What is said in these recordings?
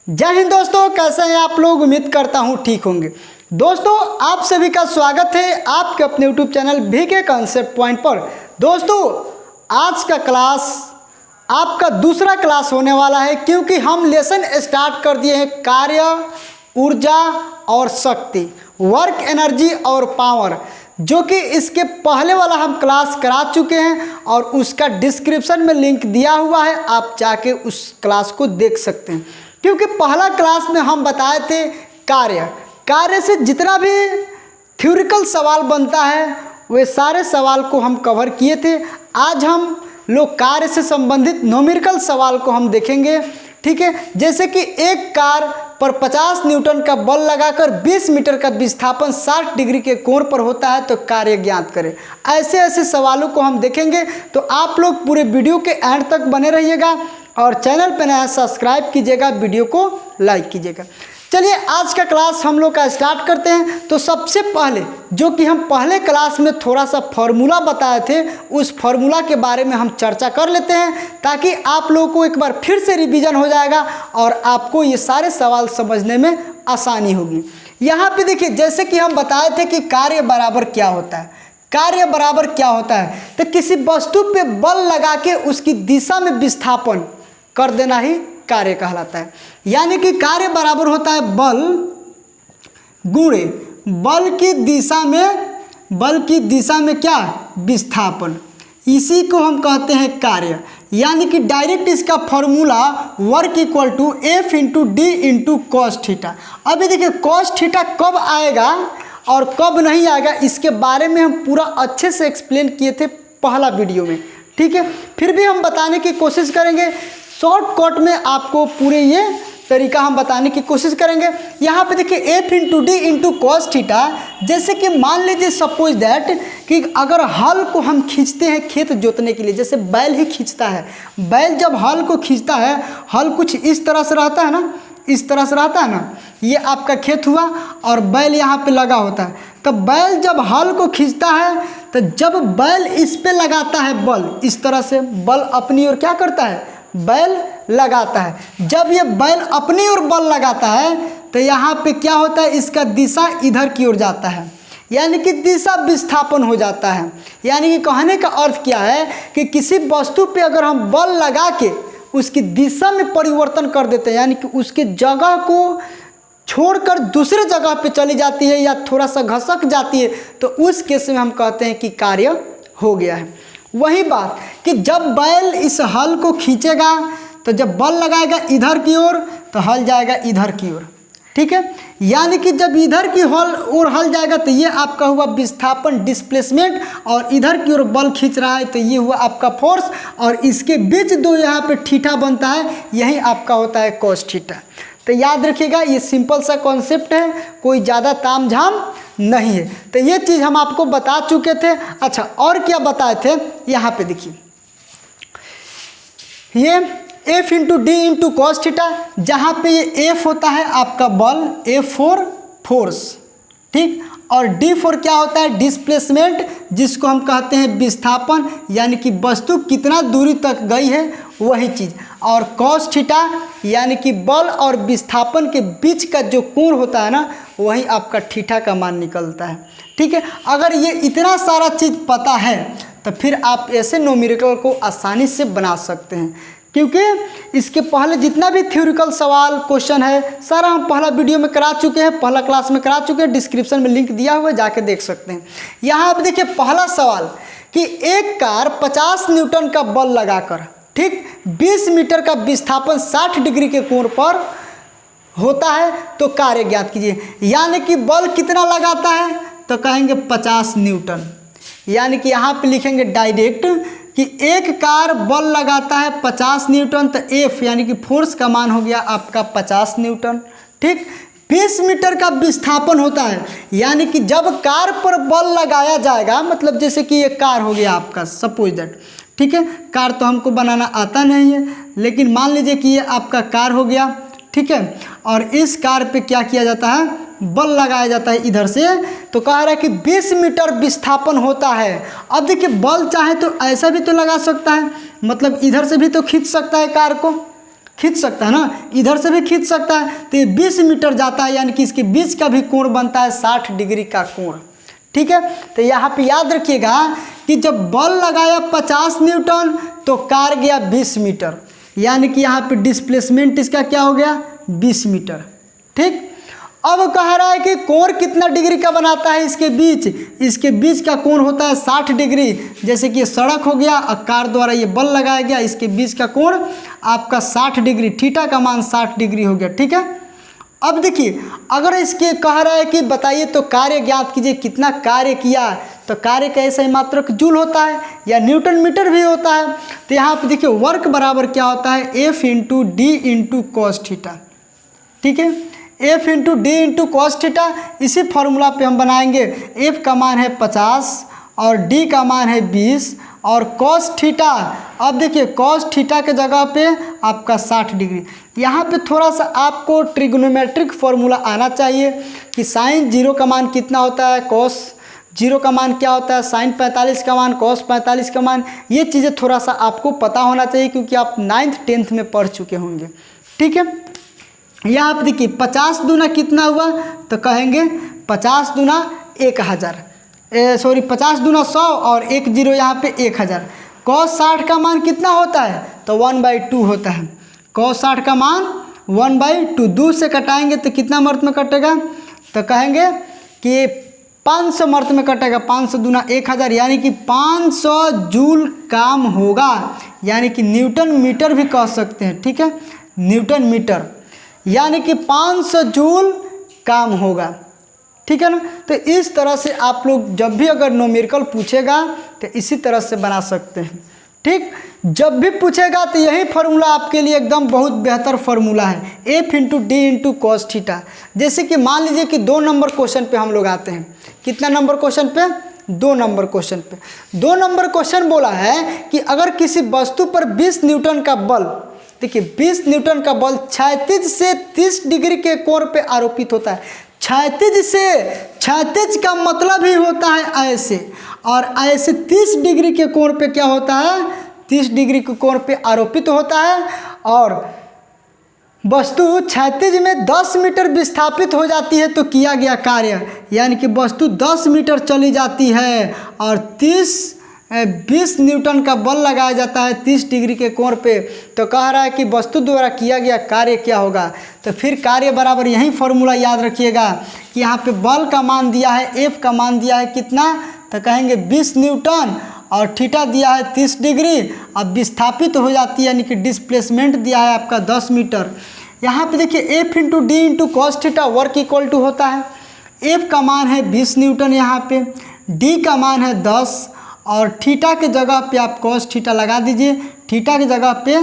जय हिंद दोस्तों, कैसे हैं आप लोग। उम्मीद करता हूं ठीक होंगे। दोस्तों आप सभी का स्वागत है आपके अपने YouTube channel VK concept point पर। दोस्तों आज का क्लास आपका दूसरा क्लास होने वाला है, क्योंकि हम लेसन स्टार्ट कर दिए हैं कार्य, ऊर्जा और शक्ति, वर्क एनर्जी और पावर, जो कि इसके पहले वाला हम क्लास करा चुके हैं और उसका डिस्क्रिप्शन में लिंक दिया हुआ है, आप जाके उस क्लास को देख सकते हैं। क्योंकि पहला क्लास में हम बताए थे कार्य से जितना भी थ्योरिकल सवाल बनता है वे सारे सवाल को हम कवर किए थे। आज हम लोग कार्य से संबंधित न्यूमेरिकल सवाल को हम देखेंगे, ठीक है। जैसे कि एक कार पर 50 न्यूटन का बल लगाकर 20 मीटर का विस्थापन 60 डिग्री के कोण पर होता है, तो कार्य ज्ञात करें। ऐसे ऐसे सवालों को हम देखेंगे, तो आप लोग पूरे वीडियो के एंड तक बने रहिएगा और चैनल पर नया सब्सक्राइब कीजिएगा, वीडियो को लाइक कीजिएगा। चलिए आज का क्लास हम लोग का स्टार्ट करते हैं। तो सबसे पहले जो कि हम पहले क्लास में थोड़ा सा फार्मूला बताए थे, उस फार्मूला के बारे में हम चर्चा कर लेते हैं, ताकि आप लोगों को एक बार फिर से रिवीजन हो जाएगा और आपको ये सारे सवाल समझने में आसानी होगी। यहाँ पे देखिए, जैसे कि हम बताए थे कि कार्य बराबर क्या होता है। कार्य बराबर क्या होता है, तो किसी वस्तु पे बल लगा के उसकी दिशा में विस्थापन कर देना ही कार्य कहलाता है। यानी कि कार्य बराबर होता है बल गुणे बल की दिशा में क्या, विस्थापन। इसी को हम कहते हैं कार्य। यानी कि डायरेक्ट इसका formula work equal to F into D into cos theta. अभी देखिए कॉस थीटा कब आएगा और कब नहीं आएगा, इसके बारे में हम पूरा अच्छे से एक्सप्लेन किए थे पहला वीडियो में, ठीक है। फिर भी हम बताने की कोशिश करेंगे, शॉर्टकट में आपको पूरे ये तरीका हम बताने की कोशिश करेंगे। यहाँ पे देखिए F into D into cos theta. जैसे कि मान लीजिए सपोज दैट कि अगर हल को हम खींचते हैं खेत जोतने के लिए, जैसे बैल ही खींचता है। बैल जब हल को खींचता है, हल कुछ इस तरह से रहता है ना, इस तरह से रहता है ना, ये आपका खेत हुआ और बैल यहाँ पे लगा होता है। तो बैल जब हल को खींचता है, तो जब बैल इस पे लगाता है बल, इस तरह से बल अपनी ओर क्या करता है, बैल लगाता है। जब ये बैल अपनी ओर बल लगाता है, तो यहाँ पे क्या होता है, इसका दिशा इधर की ओर जाता है, यानी कि दिशा विस्थापन हो जाता है। यानी कि कहने का अर्थ क्या है कि किसी वस्तु पे अगर हम बल लगा के उसकी दिशा में परिवर्तन कर देते हैं, यानी कि उसके जगह को छोड़कर दूसरे जगह पे चली जाती है या थोड़ा सा घसक जाती है, तो उस केस में हम कहते हैं कि कार्य हो गया है। वही बात कि जब बैल इस हल को खींचेगा, तो जब बल लगाएगा इधर की ओर, तो हल जाएगा इधर की ओर, ठीक है। यानी कि जब इधर की ओर हल जाएगा, तो ये आपका हुआ विस्थापन, डिस्प्लेसमेंट, और इधर की ओर बल खींच रहा है, तो ये हुआ आपका फोर्स, और इसके बीच दो यहाँ पे थीटा बनता है, यही आपका होता है कॉस थीटा। तो याद रखिएगा, ये सिंपल सा कॉन्सेप्ट है, कोई ज़्यादा तामझाम नहीं है। तो ये चीज़ हम आपको बता चुके थे। अच्छा, और क्या बताए थे, यहाँ पे देखिए, ये F into D into cos theta, जहाँ पे ये एफ होता है आपका बल, एफ फॉर फोर्स, ठीक, और डी फॉर क्या होता है, डिस्प्लेसमेंट, जिसको हम कहते हैं विस्थापन, यानी कि वस्तु कितना दूरी तक गई है वही चीज़, और कॉस थीटा यानी कि बल और विस्थापन के बीच का जो कोण होता है ना, वही आपका थीटा का मान निकलता है, ठीक है। अगर ये इतना सारा चीज़ पता है, तो फिर आप ऐसे न्यूमेरिकल को आसानी से बना सकते हैं, क्योंकि इसके पहले जितना भी थ्योरिकल सवाल क्वेश्चन है, सारा हम पहला वीडियो में करा चुके हैं, पहला क्लास में करा चुके हैं, डिस्क्रिप्शन में लिंक दिया हुआ है, जाके देख सकते हैं। यहाँ आप देखिए पहला सवाल कि एक कार 50 न्यूटन का बल लगाकर, ठीक, 20 मीटर का विस्थापन 60 डिग्री के कोण पर होता है, तो कार्य ज्ञात कीजिए। यानी कि बल कितना लगाता है, तो कहेंगे 50 न्यूटन। यानी कि यहाँ पे लिखेंगे डायरेक्ट कि एक कार बल लगाता है 50 न्यूटन, तो एफ यानी कि फोर्स का मान हो गया आपका 50 न्यूटन, ठीक। 20 मीटर का विस्थापन होता है, यानी कि जब कार पर बल लगाया जाएगा, मतलब जैसे कि ये कार हो गया आपका, सपोज दैट, ठीक है। कार तो हमको बनाना आता नहीं है, लेकिन मान लीजिए कि ये आपका कार हो गया, ठीक है। और इस कार पे क्या किया जाता है, बल लगाया जाता है इधर से, तो कह रहा है कि 20 मीटर विस्थापन होता है। अब देखिए बल चाहे तो ऐसा भी तो लगा सकता है, मतलब इधर से भी तो खींच सकता है कार को, खींच सकता है ना, इधर से भी खींच सकता है। तो ये 20 मीटर जाता है, यानी कि इसके बीच का भी कोण बनता है 60 डिग्री का कोण। ठीक है, तो यहाँ पे याद रखिएगा कि जब बल लगाया 50 न्यूटन तो कार गया 20 मीटर, यानी कि यहाँ पे डिस्प्लेसमेंट इसका क्या हो गया 20 मीटर। ठीक, अब कह रहा है कि कोण कितना डिग्री का बनाता है इसके बीच का कोण होता है 60 डिग्री। जैसे कि ये सड़क हो गया और कार द्वारा ये बल लगाया गया, इसके बीच का कोण आपका 60 डिग्री, थीटा का मान 60 डिग्री हो गया। ठीक है, अब देखिए अगर इसके कह रहा है कि बताइए तो कार्य ज्ञात कीजिए, कितना कार्य किया, तो कार्य कैसे ही मात्रक जूल होता है या न्यूटन मीटर भी होता है। तो यहाँ पे देखिए वर्क बराबर क्या होता है F into D into cos theta. ठीक है, F into D into cos theta, इसी फॉर्मूला पे हम बनाएंगे। F का मान है 50 और D का मान है 20 और कॉस थीटा, अब देखिए कॉस थीटा के जगह पे आपका 60 डिग्री। यहाँ पे थोड़ा सा आपको ट्रिग्नोमेट्रिक फॉर्मूला आना चाहिए कि साइन 0 का मान कितना होता है, कॉस 0 का मान क्या होता है, साइन 45 का मान, कॉस 45 का मान, ये चीज़ें थोड़ा सा आपको पता होना चाहिए क्योंकि आप 9th 10th में पढ़ चुके होंगे। ठीक है, यहाँ पे देखिए 50 दूना कितना हुआ, तो कहेंगे 50 दूना 1000, 50 दूना 100 और 1 0 यहाँ पे 1000। कॉस 60 का मान कितना होता है, तो 1/2 होता है। कॉस 60 का मान 1/2, 2 से कटाएंगे तो कितना मर्त में कटेगा, तो कहेंगे कि 500 मर्त में कटेगा। 500 दूना 1000, यानी कि 500 जूल काम होगा, यानी कि न्यूटन मीटर भी कह सकते हैं। ठीक है, न्यूटन मीटर, यानी कि 500 जूल काम होगा। ठीक है ना, तो इस तरह से आप लोग जब भी अगर न्यूमेरिकल पूछेगा तो इसी तरह से बना सकते हैं। ठीक, जब भी पूछेगा तो यही फार्मूला आपके लिए एकदम बहुत बेहतर फार्मूला है, F into D into cos theta. जैसे कि मान लीजिए कि 2 नंबर क्वेश्चन पे हम लोग आते हैं। कितना नंबर क्वेश्चन पे, 2 नंबर क्वेश्चन पे। 2 नंबर क्वेश्चन बोला है कि अगर किसी वस्तु पर 20 न्यूटन का बल, देखिए 20 न्यूटन का बल क्षैतिज से 30 डिग्री के कोण पे आरोपित होता है। क्षैतिज का मतलब ही होता है ऐसे, और ऐसे 30 डिग्री के कोण पे क्या होता है, 30 डिग्री के कोण पे आरोपित होता है। और वस्तु क्षैतिज में 10 मीटर विस्थापित हो जाती है तो किया गया कार्य, यानी कि वस्तु 10 मीटर चली जाती है और 20 न्यूटन का बल लगाया जाता है 30 डिग्री के कोण पे। तो कह रहा है कि वस्तु द्वारा किया गया कार्य क्या होगा, तो फिर कार्य बराबर यही फॉर्मूला याद रखिएगा कि यहाँ पे बल का मान दिया है, F का मान दिया है कितना, तो कहेंगे 20 न्यूटन और थीटा दिया है 30 डिग्री। अब विस्थापित हो जाती है, यानी कि डिस्प्लेसमेंट दिया है आपका 10 मीटर। यहाँ पे देखिए F into D into cos theta work equal to होता है, F का मान है 20 न्यूटन, यहाँ पे D का मान है 10 और थीटा के जगह पे आप कॉस थीटा लगा दीजिए, थीटा की जगह पे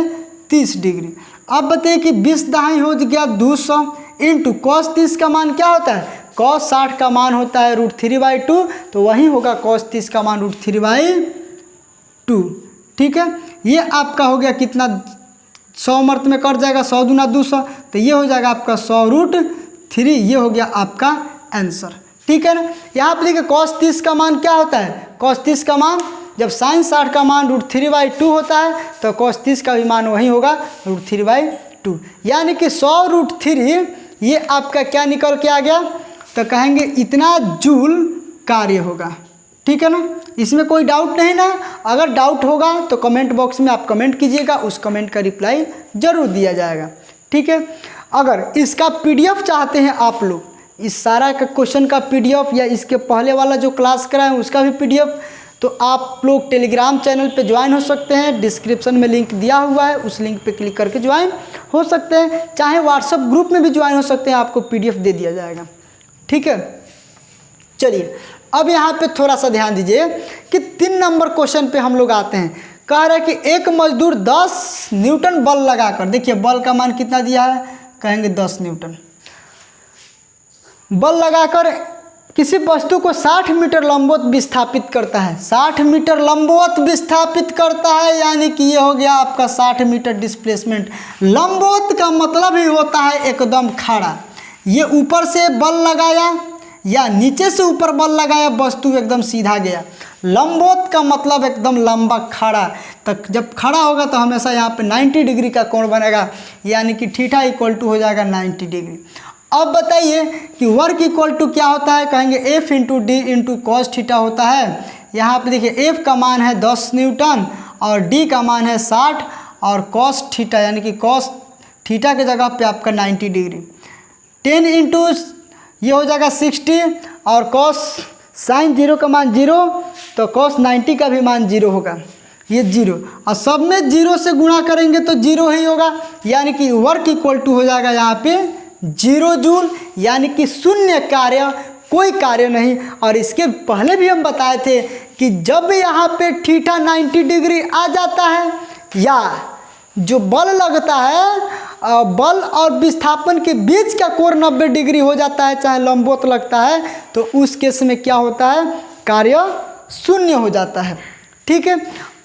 30 डिग्री। अब बताइए कि 20 दहाई हो गया 200 इंटू कॉस 30 का मान क्या होता है, कॉस 60 का मान होता है √3/2, तो वही होगा कॉस 30 का मान √3/2। ठीक है, ये आपका हो गया कितना, 100 मर्त में कट जाएगा, 100 दूना 200, तो ये हो जाएगा आपका 100√3, ये हो गया आपका आंसर। ठीक है ना, यहाँ पे देखिए कॉस 30 का मान क्या होता है, कॉस 30 का मान जब साइन 60 का मान √3/2 होता है तो कॉस 30 का भी मान वही होगा √3/2, यानी कि 100√3 ये आपका क्या निकल के आ गया, तो कहेंगे इतना जूल कार्य होगा। ठीक है ना, इसमें कोई डाउट नहीं ना। अगर डाउट होगा तो कमेंट बॉक्स में आप कमेंट कीजिएगा, उस कमेंट का रिप्लाई जरूर दिया जाएगा। ठीक है, अगर इसका PDF चाहते हैं आप लोग, इस सारा का क्वेश्चन का PDF या इसके पहले वाला जो क्लास कराएं उसका भी PDF, तो आप लोग टेलीग्राम चैनल पे ज्वाइन हो सकते हैं। डिस्क्रिप्शन में लिंक दिया हुआ है, उस लिंक पे क्लिक करके ज्वाइन हो सकते हैं, चाहे व्हाट्सएप ग्रुप में भी ज्वाइन हो सकते हैं, आपको PDF दे दिया जाएगा। ठीक है, चलिए अब यहाँ पे थोड़ा सा ध्यान दीजिए कि 3 नंबर क्वेश्चन पे हम लोग आते हैं। कह रहा है कि एक मजदूर 10 न्यूटन बल लगाकर, देखिए बल का मान कितना दिया है, कहेंगे 10 न्यूटन बल लगाकर किसी वस्तु को 60 मीटर लंबवत विस्थापित करता है। 60 मीटर लंबवत विस्थापित करता है, यानी कि ये हो गया आपका 60 मीटर डिस्प्लेसमेंट। लंबवत का मतलब ही होता है एकदम खड़ा। ये ऊपर से बल लगाया या नीचे से ऊपर बल लगाया, वस्तु एकदम सीधा गया। लंबवत का मतलब एकदम लंबा खड़ा, तक जब खड़ा होगा तो हमेशा यहाँ पे 90 डिग्री का कोण बनेगा, यानी कि थीटा इक्वल टू हो जाएगा 90 डिग्री। अब बताइए कि वर्क इक्वल टू क्या होता है, कहेंगे F into D into cos theta होता है। यहाँ पे देखिए एफ का मान है 10 न्यूटन और डी का मान है 60 और कॉस थीटा यानी कि कॉस थीटा के जगह पे आपका 90 डिग्री। 10 इंटू ये हो जाएगा 60 और कॉस साइन 0 का मान 0 तो कॉस 90 का भी मान 0 होगा, ये 0 और सब में 0 से गुणा करेंगे तो 0 ही होगा, यानी कि वर्क इक्वल टू हो जाएगा यहाँ पे 0 जूल, यानी कि शून्य कार्य, कोई कार्य नहीं। और इसके पहले भी हम बताए थे कि जब यहाँ पे थीटा 90 डिग्री आ जाता है या जो बल लगता है बल और विस्थापन के बीच का कोण 90 डिग्री हो जाता है, चाहे लंबवत लगता है, तो उस केस में क्या होता है, कार्य शून्य हो जाता है। ठीक है,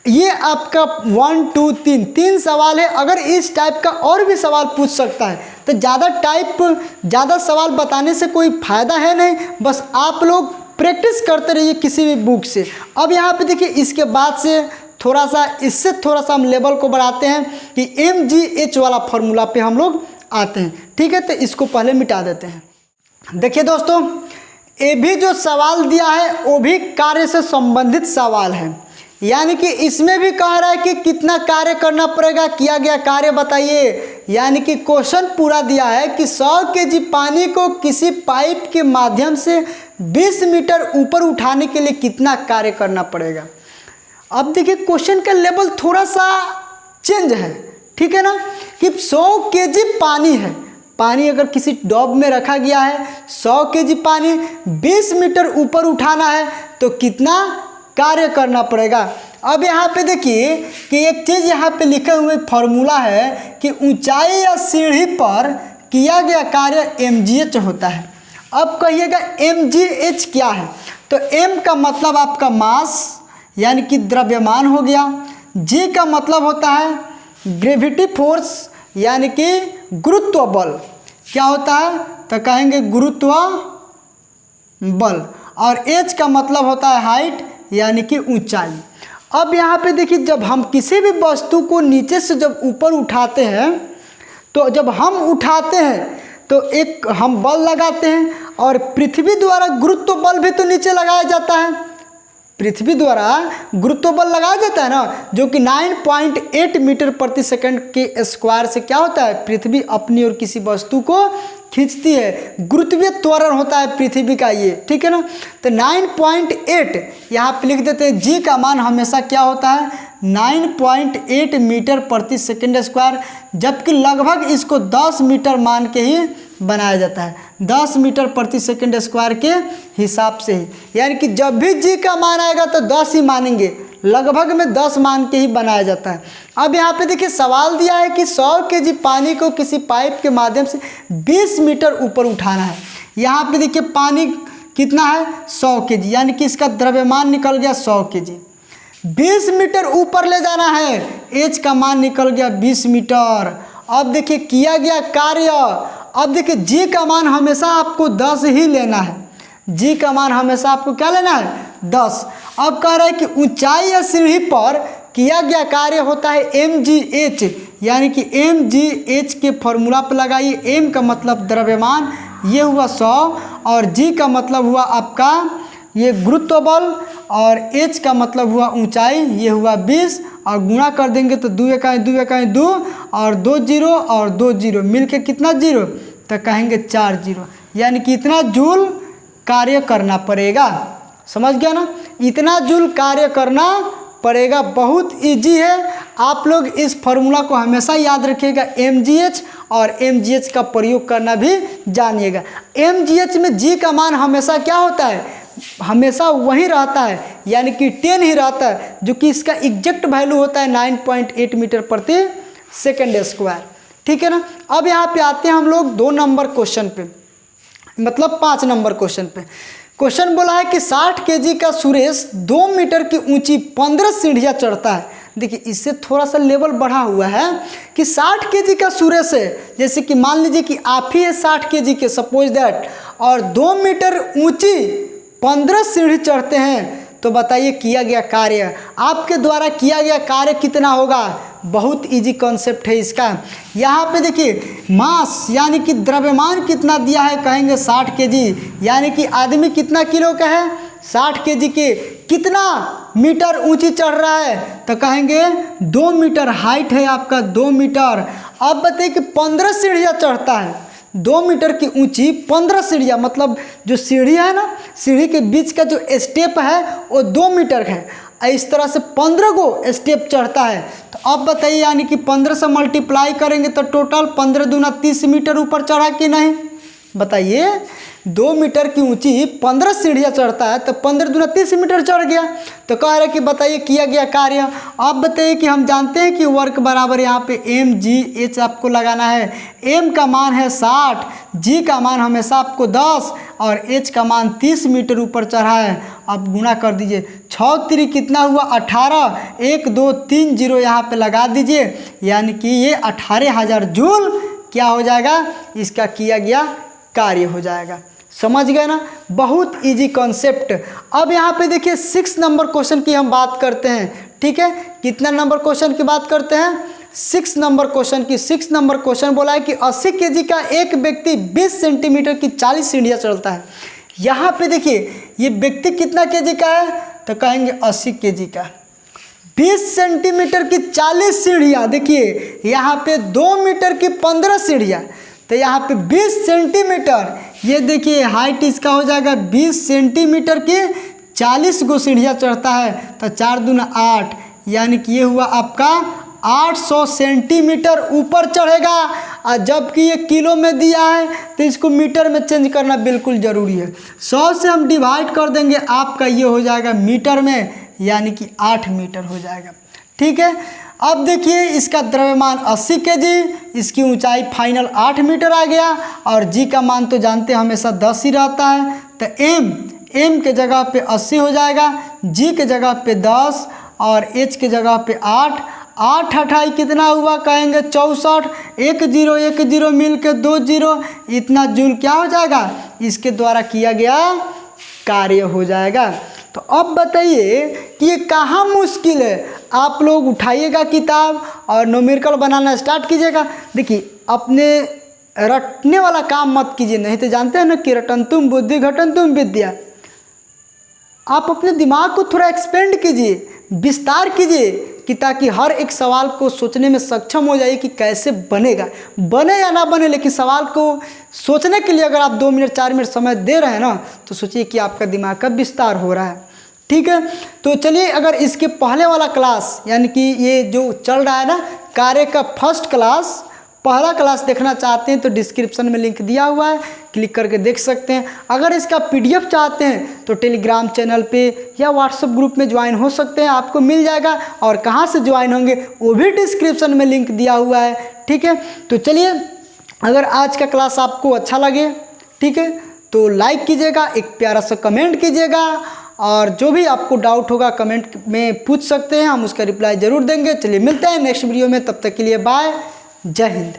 ये आपका 1 2 3 सवाल है। अगर इस टाइप का और भी सवाल पूछ सकता है तो ज़्यादा सवाल बताने से कोई फ़ायदा है नहीं, बस आप लोग प्रैक्टिस करते रहिए किसी भी बुक से। अब यहाँ पे देखिए इसके बाद से इससे थोड़ा सा हम लेवल को बढ़ाते हैं कि MGH वाला फॉर्मूला पे हम लोग आते हैं। ठीक है, तो इसको पहले मिटा देते हैं। देखिए दोस्तों, ये भी जो सवाल दिया है वो भी कार्य से संबंधित सवाल है, यानी कि इसमें भी कह रहा है कि कितना कार्य करना पड़ेगा, किया गया कार्य बताइए। यानी कि क्वेश्चन पूरा दिया है कि 100 kg पानी को किसी पाइप के माध्यम से 20 मीटर ऊपर उठाने के लिए कितना कार्य करना पड़ेगा। अब देखिए क्वेश्चन का लेवल थोड़ा सा चेंज है, ठीक है ना, कि 100 kg पानी है, पानी अगर किसी डॉब में रखा गया है, 100 kg पानी 20 मीटर ऊपर उठाना है तो कितना कार्य करना पड़ेगा। अब यहाँ पे देखिए कि एक चीज़ यहाँ पे लिखे हुए फॉर्मूला है कि ऊंचाई या सीढ़ी पर किया गया कार्य MGH होता है। अब कहिएगा MGH क्या है, तो M का मतलब आपका मास यानी कि द्रव्यमान हो गया, G का मतलब होता है ग्रेविटी फोर्स यानी कि गुरुत्व बल, क्या होता है तो कहेंगे गुरुत्व बल, और H का मतलब होता है हाइट यानी कि ऊंचाई। अब यहाँ पे देखिए जब हम किसी भी वस्तु को नीचे से जब ऊपर उठाते हैं तो जब हम उठाते हैं तो एक हम बल लगाते हैं और पृथ्वी द्वारा गुरुत्व बल भी तो नीचे लगाया जाता है, पृथ्वी द्वारा गुरुत्व बल लगाया जाता है ना, जो कि 9.8 मीटर प्रति सेकंड के स्क्वायर से क्या होता है, पृथ्वी अपनी और किसी वस्तु को खींचती है, गुरुत्वीय त्वरण होता है पृथ्वी का ये, ठीक है ना। तो 9.8 यहाँ पे लिख देते हैं। जी का मान हमेशा क्या होता है 9.8 मीटर प्रति सेकंड स्क्वायर, जबकि लगभग इसको 10 मीटर मान के ही बनाया जाता है, 10 मीटर प्रति सेकंड स्क्वायर के हिसाब से ही, यानी कि जब भी जी का मान आएगा तो 10 ही मानेंगे, लगभग में 10 मान के ही बनाया जाता है। अब यहाँ पे देखिए सवाल दिया है कि 100 kg पानी को किसी पाइप के माध्यम से 20 मीटर ऊपर उठाना है। यहाँ पे देखिए पानी कितना है 100 kg, यानी कि इसका द्रव्यमान निकल गया 100 kg, 20 मीटर ऊपर ले जाना है, एच का मान निकल गया 20 मीटर। अब देखिए किया गया कार्य, अब देखिए जी का मान हमेशा आपको 10 ही लेना है, जी का मान हमेशा आपको क्या लेना है 10। अब कह रहा है कि ऊंचाई या सीढ़ी पर किया गया कार्य होता है MGH, यानी कि MGH के फॉर्मूला पर लगाइए। M का मतलब द्रव्यमान, ये हुआ 100, और G का मतलब हुआ आपका ये गुरुत्व बल, और H का मतलब हुआ ऊंचाई, ये हुआ 20, और गुणा कर देंगे तो 2 इकाई 2 इकाई 2 और 2 जीरो और 2 जीरो मिलके कितना जीरो, तो कहेंगे 4 जीरो, यानी कि इतना जूल कार्य करना पड़ेगा। समझ गया ना, इतना जूल कार्य करना पड़ेगा। बहुत इजी है, आप लोग इस फॉर्मूला को हमेशा याद रखिएगा MGH, और MGH का प्रयोग करना भी जानिएगा। MGH में जी का मान हमेशा क्या होता है, हमेशा वही रहता है, यानी कि 10 ही रहता है, जो कि इसका एग्जैक्ट वैल्यू होता है 9.8 मीटर प्रति सेकंड स्क्वायर, ठीक है ना। अब यहाँ पे आते हैं हम लोग 2 नंबर क्वेश्चन पे, मतलब 5 नंबर क्वेश्चन पे। क्वेश्चन बोला है कि 60 kg का सुरेश 2 मीटर की ऊंची 15 सीढ़ियाँ चढ़ता है। देखिए इससे थोड़ा सा लेवल बढ़ा हुआ है कि 60 kg का सुरेश है, जैसे कि मान लीजिए कि आप ही है 60 kg के, सपोज दैट, और 2 मीटर ऊंची 15 सीढ़ी चढ़ते हैं, तो बताइए किया गया कार्य, आपके द्वारा किया गया कार्य कितना होगा। बहुत इजी कॉन्सेप्ट है इसका। यहाँ पे देखिए मास यानी कि द्रव्यमान कितना दिया है, कहेंगे 60 केजी, यानी कि आदमी कितना किलो का है, 60 केजी के। कितना मीटर ऊंची चढ़ रहा है, तो कहेंगे 2 मीटर हाइट है आपका, 2 मीटर। अब बताइए कि 15 सीढ़ियाँ चढ़ता है, 2 मीटर की ऊंची 15 सीढ़ियाँ, मतलब जो सीढ़ी है ना, सीढ़ी के बीच का जो स्टेप है वो 2 मीटर है। इस तरह से 15 को स्टेप चढ़ता है। तो अब बताइए यानी कि 15 से मल्टीप्लाई करेंगे तो टोटल 15 दूना 30 मीटर ऊपर चढ़ा कि नहीं, बताइए। 2 मीटर की ऊंची 15 सीढ़ियाँ चढ़ता है तो 15 दूना 30 मीटर चढ़ गया। तो कह रहे कि बताइए किया गया कार्य। अब बताइए कि हम जानते हैं कि वर्क बराबर यहाँ पे mgh आपको लगाना है। m का मान है 60, g का मान हमेशा आपको 10 और h का मान 30 मीटर ऊपर चढ़ा है। अब गुना कर दीजिए, 6 3 कितना हुआ 18, 1 2 3 0 यहाँ पे लगा दीजिए, यानी कि ये 18,000 जूल क्या हो जाएगा, इसका किया गया कार्य हो जाएगा। समझ गए ना, बहुत इजी कॉन्सेप्ट। अब यहाँ पे देखिए 6 नंबर क्वेश्चन की हम बात करते हैं, ठीक है। कितना नंबर क्वेश्चन की बात करते हैं, 6 नंबर क्वेश्चन की। 6 नंबर क्वेश्चन बोला है कि 80 केजी का एक व्यक्ति 20 सेंटीमीटर की 40 सीढ़ियाँ चढ़ता है। यहाँ पे देखिए ये व्यक्ति कितना केजी का है, तो कहेंगे 80 केजी का, 20 सेंटीमीटर की 40 सीढ़ियाँ। देखिए यहाँ पे 2 मीटर की 15 सीढ़ियाँ, तो यहाँ पे 20 सेंटीमीटर, ये देखिए हाइट इसका हो जाएगा 20 सेंटीमीटर की 40 गो सीढ़ियाँ चढ़ता है। तो 4 दूना 8, यानी कि ये हुआ आपका 800 सेंटीमीटर ऊपर चढ़ेगा। और जबकि ये किलो में दिया है तो इसको मीटर में चेंज करना बिल्कुल ज़रूरी है। 100 से हम डिवाइड कर देंगे, आपका ये हो जाएगा मीटर में, यानी कि 8 मीटर हो जाएगा, ठीक है। अब देखिए इसका द्रव्यमान 80 केजी, इसकी ऊंचाई फाइनल 8 मीटर आ गया, और जी का मान तो जानते हैं हमेशा 10 ही रहता है। तो एम के जगह पे 80 हो जाएगा, जी के जगह पे 10 और एच के जगह पे 8। 8 अठाई कितना हुआ, कहेंगे 64, 1 0 1 0 मिल के 2 0, इतना जूल क्या हो जाएगा, इसके द्वारा किया गया कार्य हो जाएगा। तो अब बताइए कि ये कहाँ मुश्किल है। आप लोग उठाइएगा किताब और न्यूमेरिकल बनाना स्टार्ट कीजिएगा। देखिए अपने रटने वाला काम मत कीजिए, नहीं तो जानते हैं ना कि रटन्तुम बुद्धि घटन्तुम विद्या। आप अपने दिमाग को थोड़ा एक्सपेंड कीजिए, विस्तार कीजिए, कि ताकि हर एक सवाल को सोचने में सक्षम हो जाइए कि कैसे बनेगा, बने या ना बने, लेकिन सवाल को सोचने के लिए अगर आप 2 मिनट 4 मिनट समय दे रहे हैं ना, तो सोचिए कि आपका दिमाग का विस्तार हो रहा है, ठीक है। तो चलिए अगर इसके पहले वाला क्लास यानी कि ये जो चल रहा है ना कार्य का फर्स्ट क्लास, पहला क्लास देखना चाहते हैं तो डिस्क्रिप्शन में लिंक दिया हुआ है, क्लिक करके देख सकते हैं। अगर इसका पीडीएफ चाहते हैं तो टेलीग्राम चैनल पे या व्हाट्सएप ग्रुप में ज्वाइन हो सकते हैं, आपको मिल जाएगा। और कहाँ से ज्वाइन होंगे वो भी डिस्क्रिप्शन में लिंक दिया हुआ है, ठीक है। तो चलिए अगर आज का क्लास आपको अच्छा लगे, ठीक है, तो लाइक कीजिएगा, एक प्यारा सा कमेंट कीजिएगा, और जो भी आपको डाउट होगा कमेंट में पूछ सकते हैं, हम उसका रिप्लाई ज़रूर देंगे। चलिए मिलते हैं नेक्स्ट वीडियो में, तब तक के लिए बाय, जय हिंद।